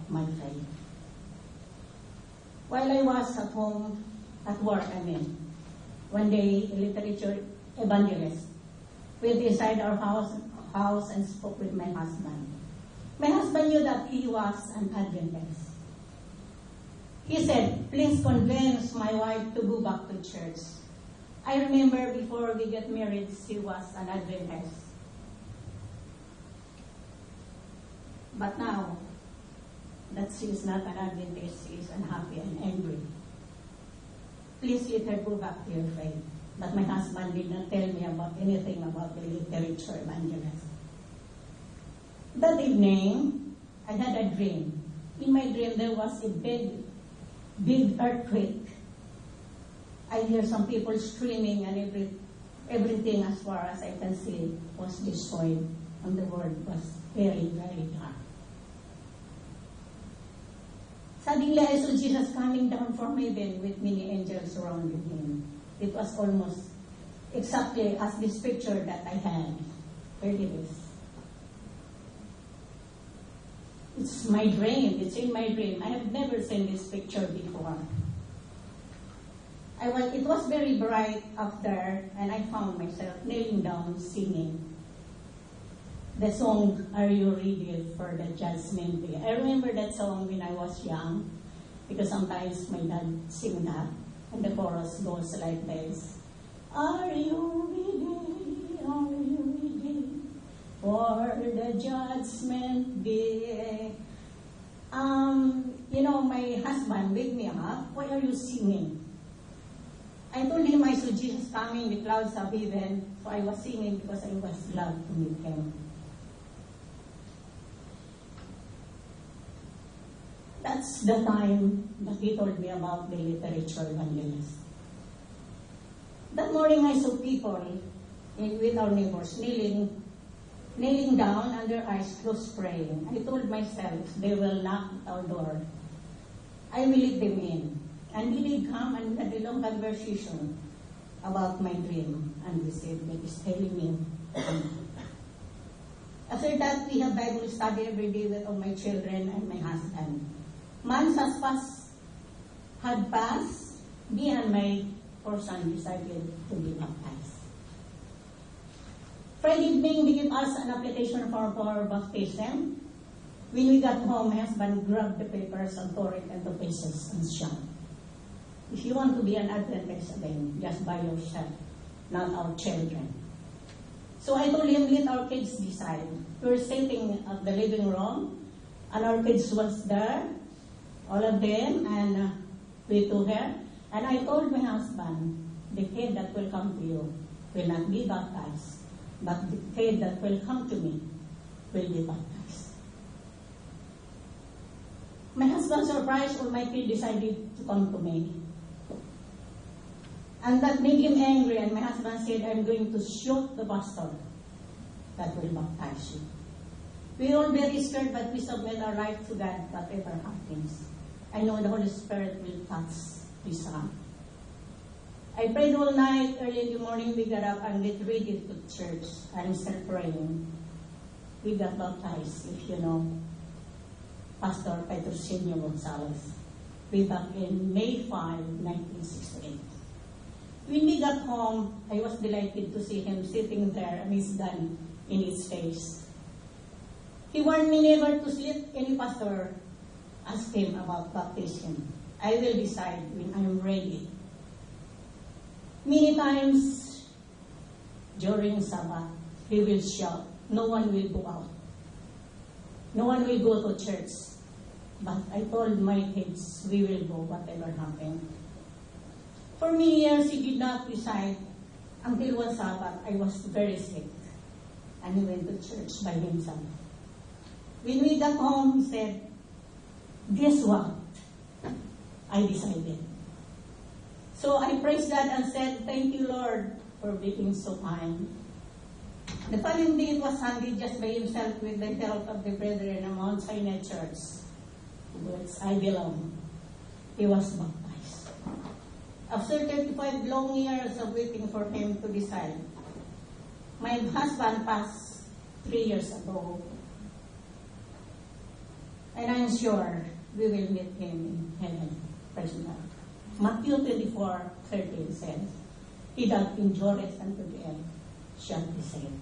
my faith. While I was at home, at work, one day a literature evangelist went inside our house and spoke with my husband. My husband knew that he was an Adventist. He said, please convince my wife to go back to church. I remember before we got married, she was an Adventist. But now that she is not an Adventist, she is unhappy and angry. Please let her go back to your faith. But my husband did not tell me about anything about the literature evangelist. That evening, I had a dream. In my dream, there was a big earthquake. I hear some people screaming, and everything as far as I can see was destroyed, and the world was very, very dark. Suddenly, I saw Jesus coming down from heaven with many angels surrounding him. It was almost exactly as this picture that I had. Here it is. It's my dream. It's in my dream. I have never seen this picture before. It was very bright up there, and I found myself kneeling down singing the song, Are You Ready for the Judgment Day? I remember that song when I was young, because sometimes my dad sing that, and the chorus goes like this. Are you ready? Are you ready for the judgment day? My husband wake me up. Why are you singing? I told him I saw Jesus coming in the clouds of heaven, so I was singing because I was glad to meet him. That's the time that he told me about the literature evangelist. That morning I saw people with our neighbors kneeling down under eyes closed praying. I told myself they will knock at our door. I will let them in. And he did come and had a long conversation about my dream. And he said that he's telling me. After that, we have Bible study every day with all my children and my husband. Months had passed. Me and my four sons decided to be baptized. Friday evening, they gave us an application for baptism. When we got home, my husband grabbed the papers and tore it into pieces and shouted, if you want to be an Adventist again, just by yourself, not our children. So I told him, let our kids decide. We were sitting at the living room, and our kids was there, all of them, and we two here. And I told my husband, the kid that will come to you will not be baptized, but the kid that will come to me will be baptized. My husband, surprised, all my kids decided to come to me. And that made him angry, and my husband said, I'm going to shoot the pastor that will baptize you. We all very scared, but we submit our life to God, whatever happens. I know the Holy Spirit will touch his son. I prayed all night. Early in the morning, we got up and get ready to church and start praying. We got baptized, if you know, Pastor Patrocinio Gonzalez, way back in May 5, 1968. When we got home, I was delighted to see him sitting there and his gun in his face. He warned me never to let any pastor ask him about baptism. I will decide when I am ready. Many times during Sabbath, he will shout, no one will go out. No one will go to church. But I told my kids, we will go whatever happens. For many years, he did not decide. Until one Sabbath, I was very sick. And he went to church by himself. When we got home, he said, guess what? I decided. So I praised God and said, thank you, Lord, for being so kind. The following day, it was Sunday, just by himself with the help of the brethren in Mount Sinai Church, which I belong. He was baptized. After 35 long years of waiting for him to decide, my husband passed 3 years ago. And I'm sure we will meet him in heaven personally. Matthew 24:13 says, "He that endureth unto the end shall be saved."